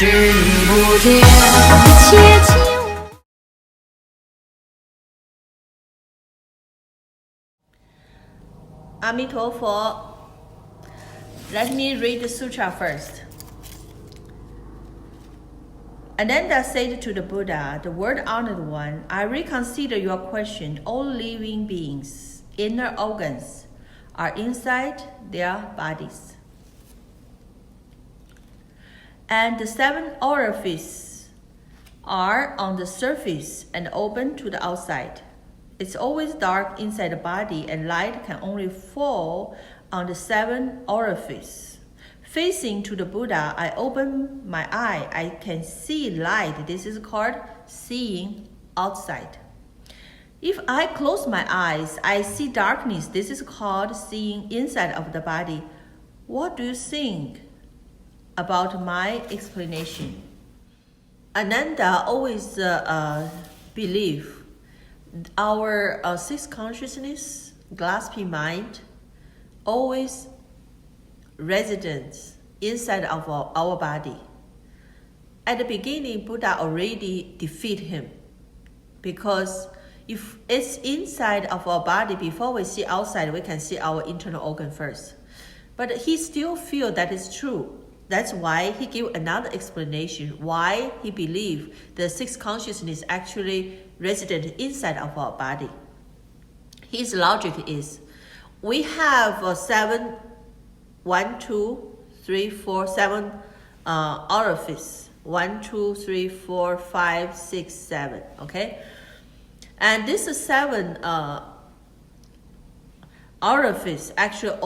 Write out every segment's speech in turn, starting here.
视不见，切记。Amitabha. Let me read the sutra first. Ananda said to the Buddha, the Word Honored One, I reconsider your question. All living beings' inner organs are inside their bodies. And the 7 orifices are on the surface and open to the outside. It's always dark inside the body, and light can only fall on the 7 orifices. Facing to the Buddha, I open my eye. I can see light. This is called seeing outside. If I close my eyes, I see darkness. This is called seeing inside of the body. What do you think about my explanation? Ananda always believe our sixth consciousness, grasping mind, always residents inside of our body. At the beginning, Buddha already defeated him, because if it's inside of our body, before we see outside, we can see our internal organ first. But he still feels that is true. That's why he gave another explanation why he believes the sixth consciousness actually resident inside of our body. His logic is, we have 7 orifice. 1, 2, 3, 4, 5, 6, 7. Okay, and this 7 orifice actually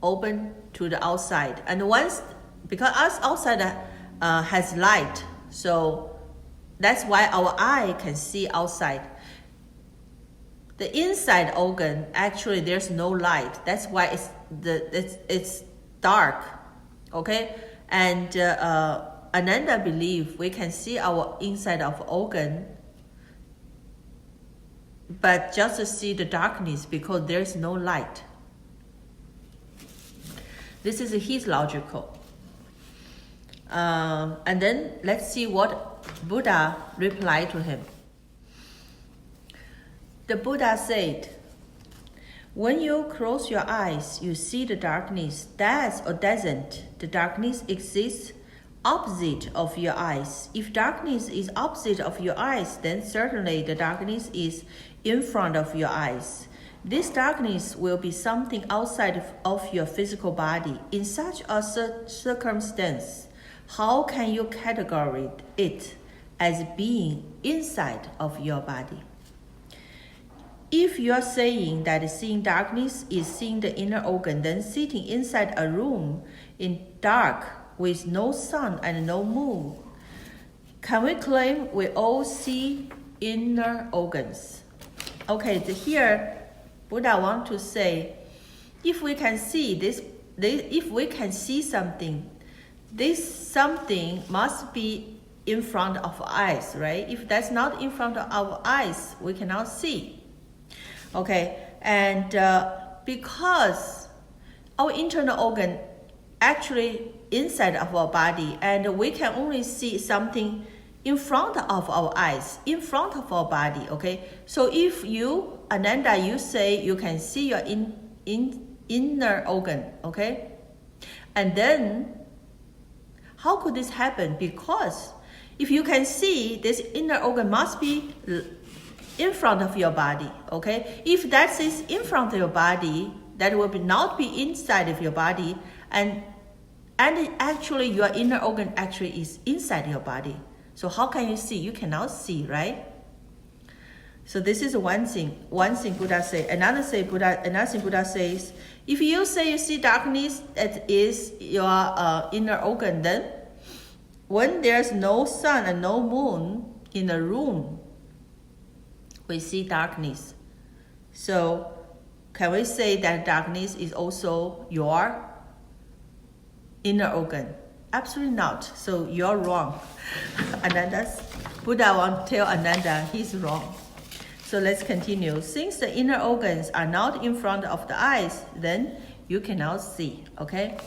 open to the outside. And once, because us outside has light, so that's why our eye can see outside. The inside organ, actually there's no light. That's why it's dark. Okay, and Ananda believe we can see our inside of organ, but just to see the darkness because there's no light. This is his logical. And then let's see what Buddha replied to him. The Buddha said, when you close your eyes, you see the darkness. Does or doesn't the darkness exist opposite of your eyes? If darkness is opposite of your eyes, then certainly the darkness is in front of your eyes. This darkness will be something outside of your physical body. In such a circumstance, how can you categorize it as being inside of your body? If you are saying that seeing darkness is seeing the inner organ, then sitting inside a room in dark with no sun and no moon, can we claim we all see inner organs? Okay, here Buddha wants to say, if we can see this, if we can see something, this something must be in front of our eyes, right? If that's not in front of our eyes, we cannot see. Okay, and because our internal organ actually inside of our body, and we can only see something in front of our eyes, in front of our body. Okay, so if you, Ananda, you say you can see your inner organ, okay, and then how could this happen? Because if you can see, this inner organ must be in front of your body, okay? If that is in front of your body, that will not be inside of your body, and actually your inner organ actually is inside your body. So how can you see? You cannot see, right? So this is one thing Buddha say. Another thing Buddha says, if you say you see darkness, that is your inner organ, then when there's no sun and no moon in a room, we see darkness. So can we say that darkness is also your inner organ? Absolutely not. So you're wrong. Buddha wants to tell Ananda he's wrong. So let's continue. Since the inner organs are not in front of the eyes, then you cannot see. Okay?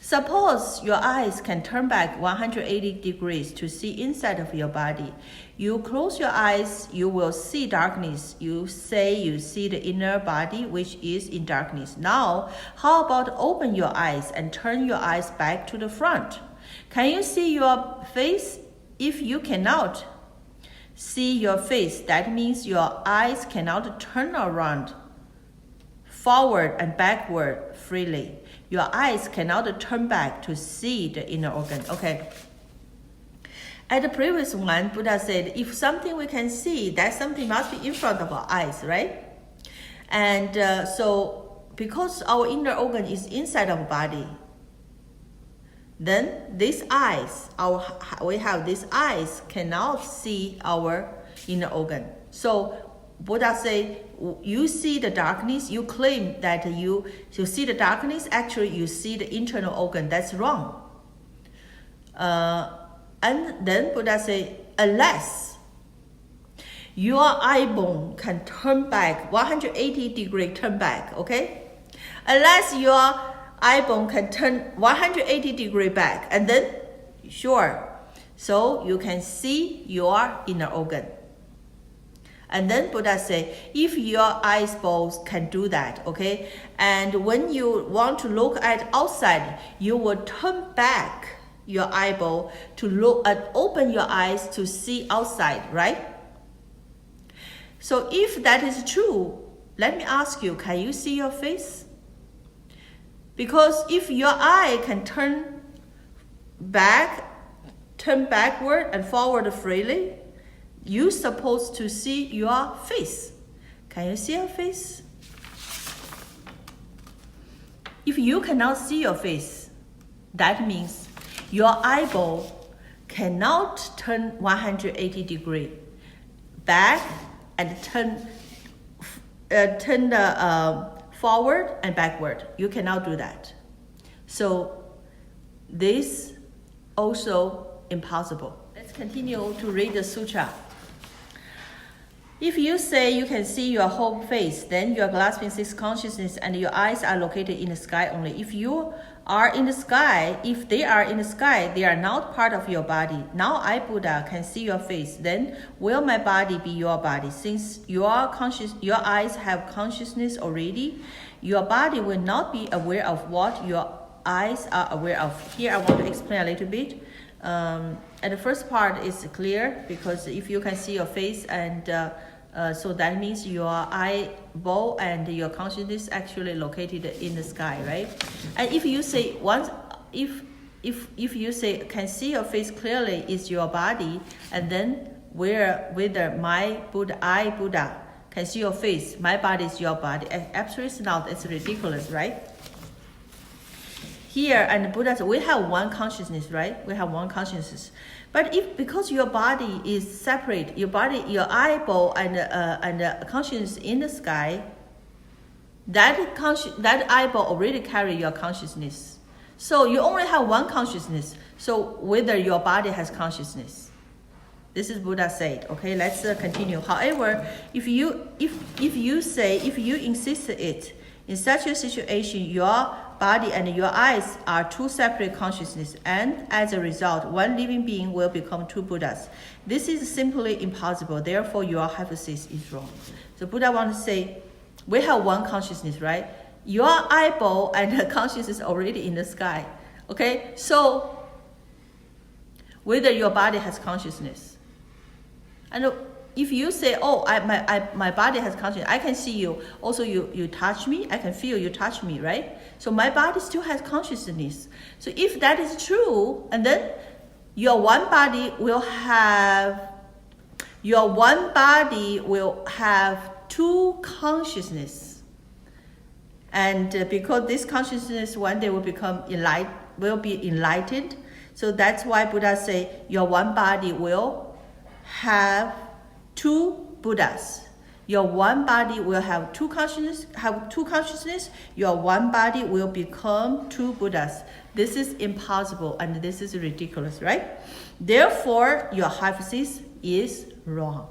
Suppose your eyes can turn back 180 degrees to see inside of your body. You close your eyes, you will see darkness. You say you see the inner body, which is in darkness. Now, how about open your eyes and turn your eyes back to the front? Can you see your face? If you cannot see your face, that means your eyes cannot turn around, forward and backward freely. Your eyes cannot turn back to see the inner organ. Okay. At the previous one, Buddha said, if something we can see, that something must be in front of our eyes, right? And so, because our inner organ is inside our body, then these eyes, we have these eyes cannot see our inner organ. So Buddha say, you see the darkness, you claim that you see the darkness, actually you see the internal organ. That's wrong. And then Buddha say, unless your eye bone can turn back, 180 degree turn back, okay? Unless your eye bone can turn 180 degree back, and then, sure, so you can see your inner organ. And then Buddha say, if your eyeballs can do that, okay, and when you want to look at outside, you will turn back your eyeball to look and open your eyes to see outside, right? So if that is true, let me ask you, can you see your face? Because if your eye can turn backward and forward freely, you're supposed to see your face. Can you see your face? If you cannot see your face, that means your eyeball cannot turn 180 degrees back and turn forward and backward. You cannot do that. So this also impossible. Let's continue to read the sutra. If you say you can see your whole face, then you are grasping six consciousness and your eyes are located in the sky only. If you are in the sky, if they are in the sky, they are not part of your body. Now I, Buddha, can see your face. Then will my body be your body? Since your eyes have consciousness already, your body will not be aware of what your eyes are aware of. Here I want to explain a little bit. And the first part is clear because if you can see your face and so that means your eyeball and your consciousness actually located in the sky, right? And if you say once, if you say can see your face clearly is your body, and then whether my Buddha, I Buddha can see your face, my body is your body, absolutely it's not. It's ridiculous, right? Here and Buddha said, we have one consciousness, right? We have one consciousness. But because your body is separate, your eyeball and consciousness in the sky, that eyeball already carry your consciousness. So you only have one consciousness. So whether your body has consciousness. This is Buddha said. Okay, let's continue. However, if you insist it, in such a situation, your body and your eyes are two separate consciousness, and as a result, one living being will become two Buddhas. This is simply impossible. Therefore, your hypothesis is wrong. So Buddha wants to say, we have one consciousness, right? Your eyeball and the consciousness already in the sky. Okay, so whether your body has consciousness, and if you say, oh, my body has consciousness, I can see you. Also, you touch me, I can feel you touch me, right? So my body still has consciousness. So if that is true, and then your one body will have two consciousness. And because this consciousness one day will be enlightened. So that's why Buddha say your one body will have two Buddhas. Your one body will have two consciousness. Your one body will become two Buddhas. This is impossible and this is ridiculous, right? Therefore, your hypothesis is wrong.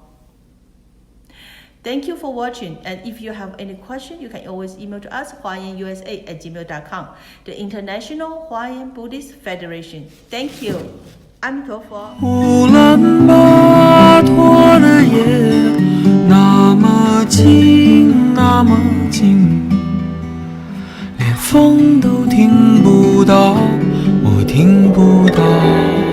Thank you for watching, and if you have any question, you can always email to us, huayanusa@gmail.com, the International Hua-Yan Buddhist Federation. Thank you. 阿弥陀佛。乌兰巴托的夜那么静，那么静，连风都听不到，我听不到。